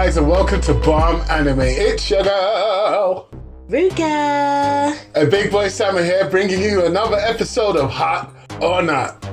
guys, and welcome to Bomb Anime. It's your girl, Ruka. And Big Boy Sammer here, bringing you another episode of Hot or Not.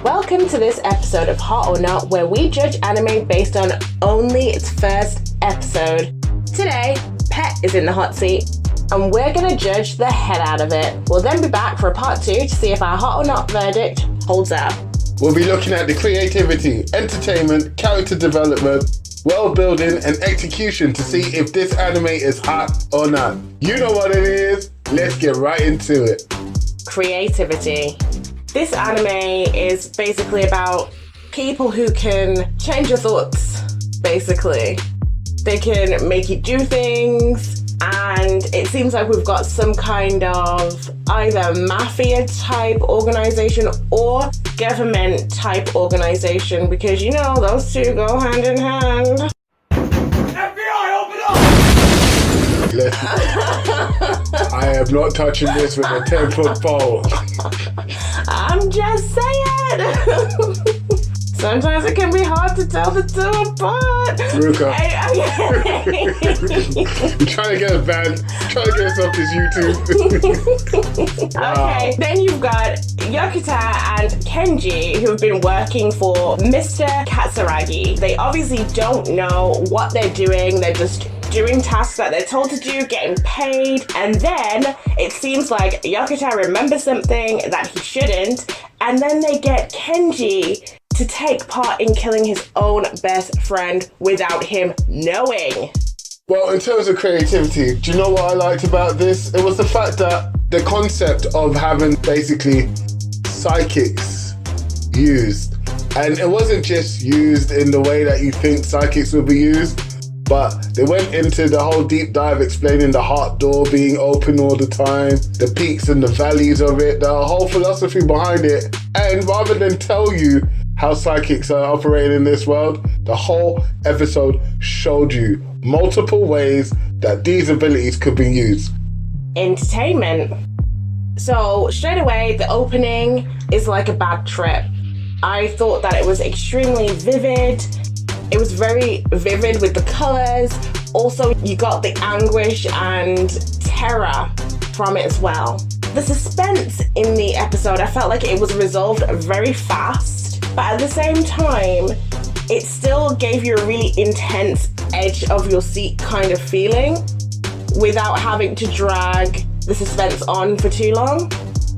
Welcome to this episode of Hot or Not, where we judge anime based on only its first episode. Today, Pet is in the hot seat, and we're gonna judge the head out of it. We'll then be back for a part 2 to see if our Hot or Not verdict holds up. We'll be looking at the creativity, entertainment, character development, world building, and execution to see if this anime is hot or not. You know what it is. Let's get right into it. Creativity. This anime is basically about people who can change your thoughts, basically. They can make you do things, and it seems like we've got some kind of either mafia type organization or government type organization, because you know those two go hand in hand. FBI, open up! I am not touching this with a 10-foot pole. I'm just saying. Sometimes it can be hard to tell the two apart. Ruka. I'm trying to get a band. Trying to get us off this YouTube. Wow. Okay, then you've got Yokota and Kenji, who have been working for Mr. Katsuragi. They obviously don't know what they're doing. They're just doing tasks that they're told to do, getting paid, and then it seems like Yokota remembers something that he shouldn't, and then they get Kenji to take part in killing his own best friend without him knowing. Well, in terms of creativity, do you know what I liked about this? It was the fact that the concept of having basically psychics used, and it wasn't just used in the way that you think psychics would be used, but they went into the whole deep dive explaining the heart door being open all the time, the peaks and the valleys of it, the whole philosophy behind it. And rather than tell you how psychics are operating in this world, the whole episode showed you multiple ways that these abilities could be used. Entertainment. So straight away, the opening is like a bad trip. I thought that it was extremely vivid. It was very vivid with the colors. Also, you got the anguish and terror from it as well. The suspense in the episode, I felt like it was resolved very fast, but at the same time, it still gave you a really intense edge of your seat kind of feeling without having to drag the suspense on for too long.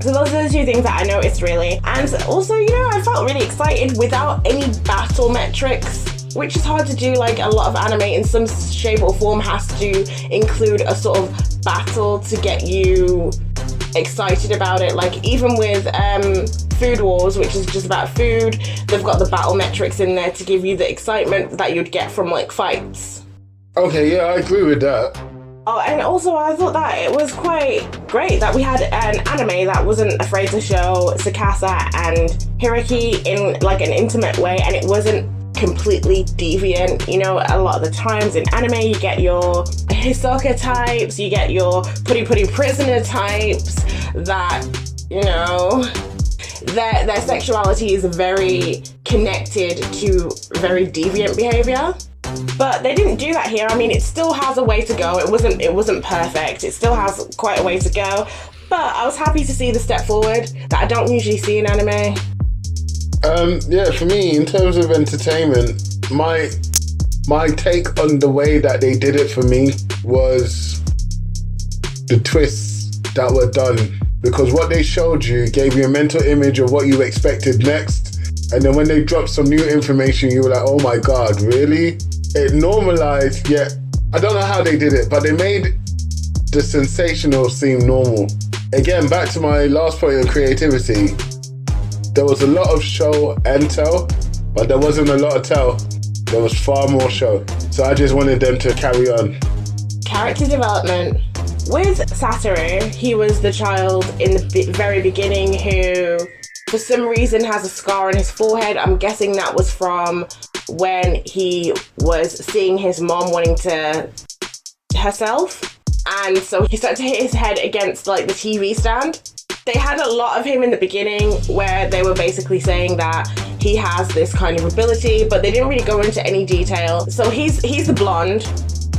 So those are the two things that I noticed really. And also, I felt really excited without any battle metrics, which is hard to do. Like, a lot of anime in some shape or form has to include a sort of battle to get you excited about it. Like, even with Food Wars, which is just about food, they've got the battle metrics in there to give you the excitement that you'd get from like fights. Okay, yeah, I agree with that. Oh, and also I thought that it was quite great that we had an anime that wasn't afraid to show Tsukasa and Hiraki in like an intimate way, and it wasn't completely deviant. A lot of the times in anime you get your Hisoka types, you get your putty prisoner types that, their sexuality is very connected to very deviant behavior. But they didn't do that here. I mean, it still has a way to go. It wasn't perfect. It still has quite a way to go. But I was happy to see the step forward that I don't usually see in anime. Yeah, for me, in terms of entertainment, my take on the way that they did it for me was the twists that were done. Because what they showed you gave you a mental image of what you expected next. And then when they dropped some new information, you were like, oh my God, really? It normalized, yet I don't know how they did it, but they made the sensational seem normal. Again, back to my last point of creativity, there was a lot of show and tell, but there wasn't a lot of tell. There was far more show. So I just wanted them to carry on. Character development. With Satoru, he was the child in the very beginning who, for some reason, has a scar on his forehead. I'm guessing that was from when he was seeing his mom wanting to herself. And so he started to hit his head against like the TV stand. They had a lot of him in the beginning where they were basically saying that he has this kind of ability, but they didn't really go into any detail. So he's the blonde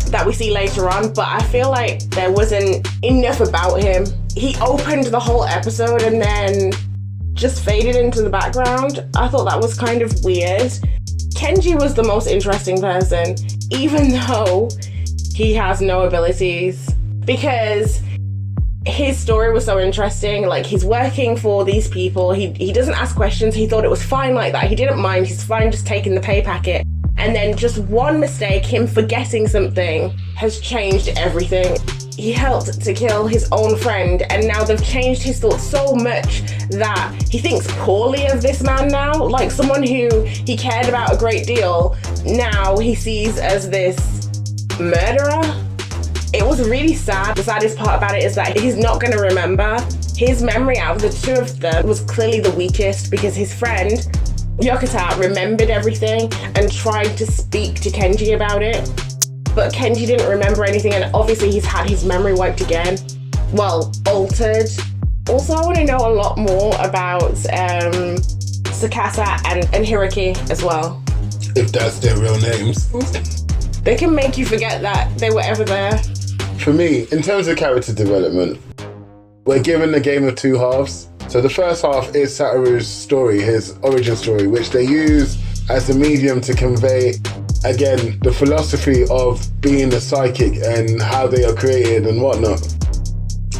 that we see later on, but I feel like there wasn't enough about him. He opened the whole episode and then just faded into the background. I thought that was kind of weird. Kenji was the most interesting person, even though he has no abilities, because his story was so interesting. Like, he's working for these people. He doesn't ask questions. He thought it was fine like that. He didn't mind. He's fine just taking the pay packet. And then just one mistake, him forgetting something, has changed everything. He helped to kill his own friend, and now they've changed his thoughts so much that he thinks poorly of this man now. Like, someone who he cared about a great deal, now he sees as this murderer. It was really sad. The saddest part about it is that he's not going to remember. His memory out of the two of them was clearly the weakest, because his friend Yokota remembered everything and tried to speak to Kenji about it. But Kenji didn't remember anything, and obviously he's had his memory wiped again. Well, altered. Also, I want to know a lot more about Tsukasa and Hiroki as well. If that's their real names. They can make you forget that they were ever there. For me, in terms of character development, we're given the game of two halves. So the first half is Satoru's story, his origin story, which they use as a medium to convey, again, the philosophy of being a psychic and how they are created and whatnot.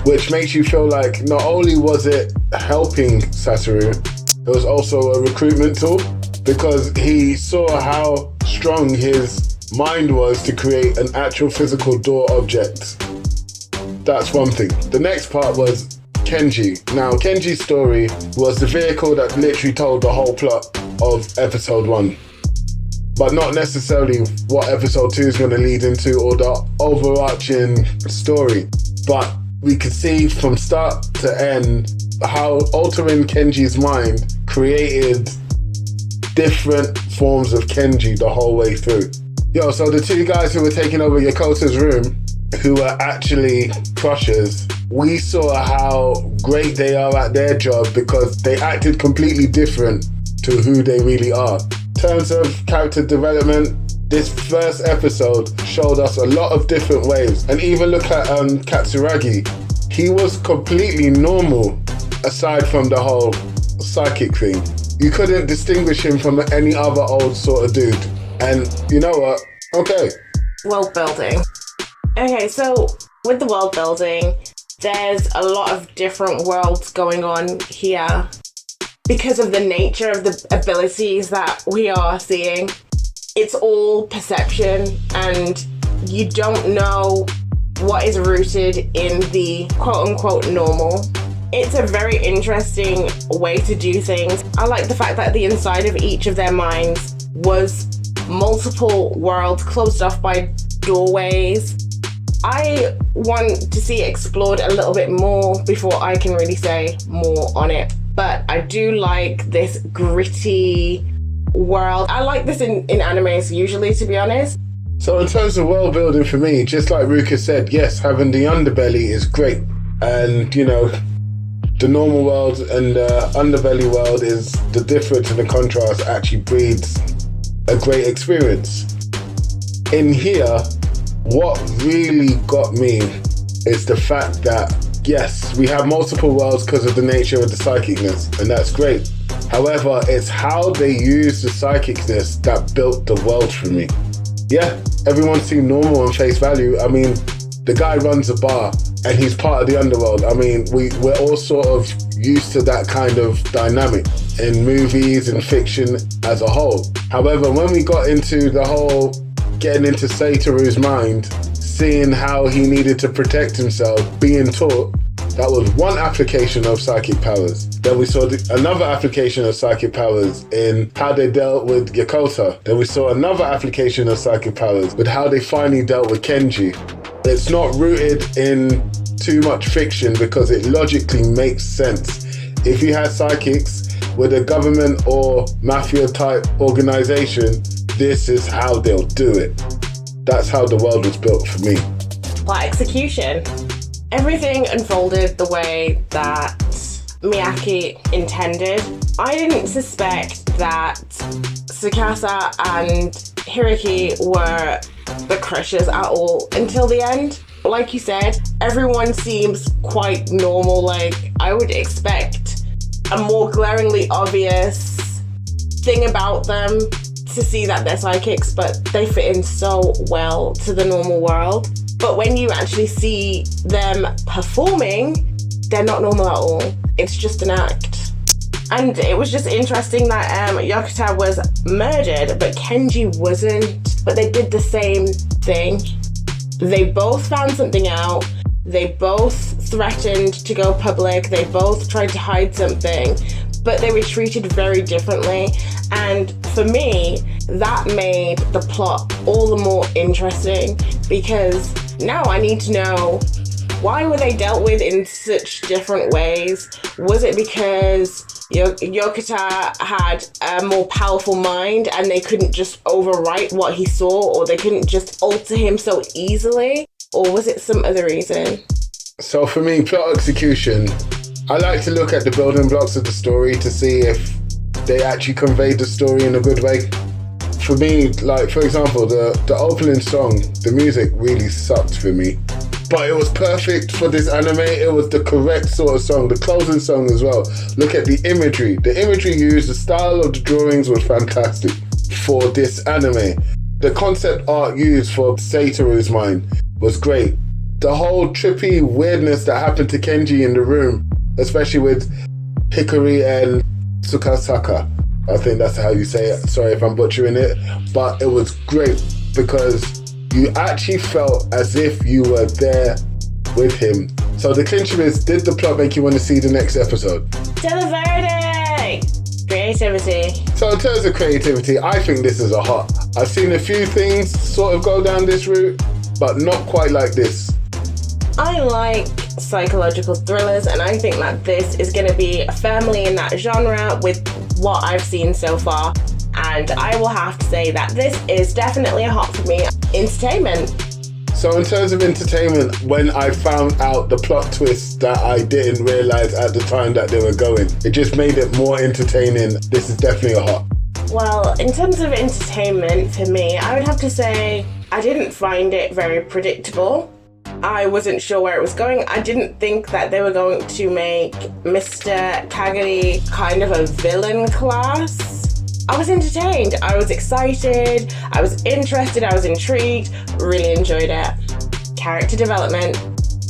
Which makes you feel like not only was it helping Satoru, it was also a recruitment tool, because he saw how strong his mind was to create an actual physical door object. That's one thing. The next part was Kenji. Now, Kenji's story was the vehicle that literally told the whole plot of episode 1. But not necessarily what episode 2 is going to lead into, or the overarching story. But we could see from start to end how altering Kenji's mind created different forms of Kenji the whole way through. Yo, so the two guys who were taking over Yokota's room, who were actually crushers, we saw how great they are at their job because they acted completely different to who they really are. In terms of character development, this first episode showed us a lot of different ways. And even look at Katsuragi. He was completely normal aside from the whole psychic thing. You couldn't distinguish him from any other old sort of dude. And you know what? Okay. World building. Okay, so with the world building, there's a lot of different worlds going on here because of the nature of the abilities that we are seeing. It's all perception, and you don't know what is rooted in the quote-unquote normal. It's a very interesting way to do things. I like the fact that the inside of each of their minds was multiple worlds closed off by doorways. I want to see it explored a little bit more before I can really say more on it. But I do like this gritty world. I like this in animes usually, to be honest. So in terms of world building for me, just like Ruka said, yes, having the underbelly is great. And, you know, the normal world and the underbelly world is the difference and the contrast actually breeds a great experience. In here, what really got me is the fact that, yes, we have multiple worlds because of the nature of the psychicness, and that's great. However, it's how they use the psychicness that built the world for me. Yeah, everyone seemed normal on face value. I mean, the guy runs a bar and he's part of the underworld. I mean, we're all sort of used to that kind of dynamic in movies and fiction as a whole. However, when we got into the whole getting into Satoru's mind, seeing how he needed to protect himself, being taught, that was one application of psychic powers. Then we saw another application of psychic powers in how they dealt with Yokota. Then we saw another application of psychic powers with how they finally dealt with Kenji. It's not rooted in too much fiction because it logically makes sense. If you had psychics with a government or mafia type organization, this is how they'll do it. That's how the world was built for me. Plot execution. Everything unfolded the way that Miyake intended. I didn't suspect that Tsukasa and Hiroki were the crushes at all until the end. Like you said, everyone seems quite normal. Like, I would expect a more glaringly obvious thing about them to see that they're psychics, but they fit in so well to the normal world. But when you actually see them performing, they're not normal at all. It's just an act. And it was just interesting that Yokota was murdered, but Kenji wasn't. But they did the same thing. They both found something out. They both threatened to go public. They both tried to hide something, but they were treated very differently. And for me, that made the plot all the more interesting, because now I need to know, why were they dealt with in such different ways? Was it because Yokota had a more powerful mind and they couldn't just overwrite what he saw, or they couldn't just alter him so easily? Or was it some other reason? So for me, plot execution, I like to look at the building blocks of the story to see if they actually conveyed the story in a good way. For me, like, for example, the opening song, the music really sucked for me. But it was perfect for this anime. It was the correct sort of song. The closing song as well. Look at the imagery. The imagery used, the style of the drawings was fantastic for this anime. The concept art used for Satoru's mind was great. The whole trippy weirdness that happened to Kenji in the room, especially with Hikari and Tsukasaka. I think that's how you say it. Sorry if I'm butchering it. But it was great because you actually felt as if you were there with him. So the clincher is, did the plot make you want to see the next episode? Delivery! Creativity. So in terms of creativity, I think this is a hot. I've seen a few things sort of go down this route, but not quite like this. I like psychological thrillers, and I think that this is going to be firmly in that genre with what I've seen so far. And I will have to say that this is definitely a hot for me. Entertainment. So in terms of entertainment, when I found out the plot twist that I didn't realise at the time that they were going, it just made it more entertaining. This is definitely a hot. Well, in terms of entertainment for me, I would have to say I didn't find it very predictable. I wasn't sure where it was going. I didn't think that they were going to make Mr. Kagari kind of a villain class. I was entertained, I was excited, I was interested, I was intrigued, really enjoyed it. Character development.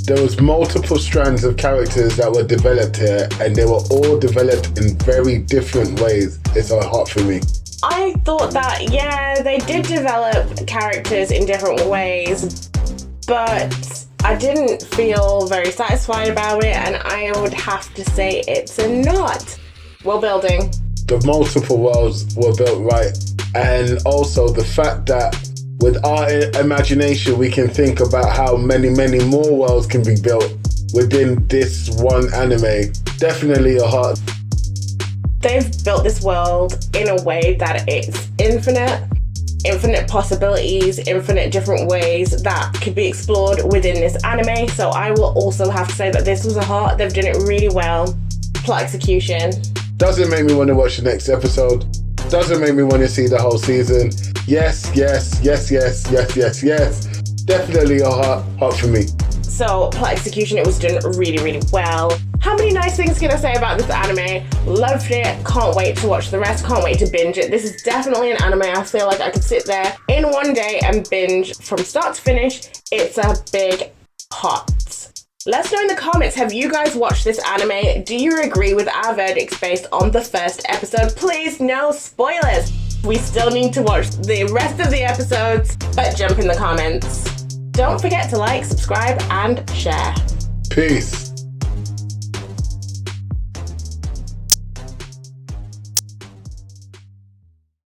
There was multiple strands of characters that were developed here, and they were all developed in very different ways. It's a hot for me. I thought that, yeah, they did develop characters in different ways, but I didn't feel very satisfied about it, and I would have to say it's a not. World building. The multiple worlds were built right, and also the fact that with our imagination we can think about how many more worlds can be built within this one anime. Definitely a hot. They've built this world in a way that it's infinite possibilities, infinite different ways that could be explored within this anime. So I will also have to say that this was a hot. They've done it really well. Plot execution. Doesn't make me want to watch the next episode. Doesn't make me want to see the whole season. Yes. Definitely a hot for me. So plot execution, it was done really well. How many nice things can I say about this anime? Loved it. Can't wait to watch the rest. Can't wait to binge it. This is definitely an anime I feel like I could sit there in one day and binge from start to finish. It's a big hot. Let us know in the comments, have you guys watched this anime? Do you agree with our verdicts based on the first episode? Please, no spoilers. We still need to watch the rest of the episodes, but jump in the comments. Don't forget to like, subscribe, and share. Peace.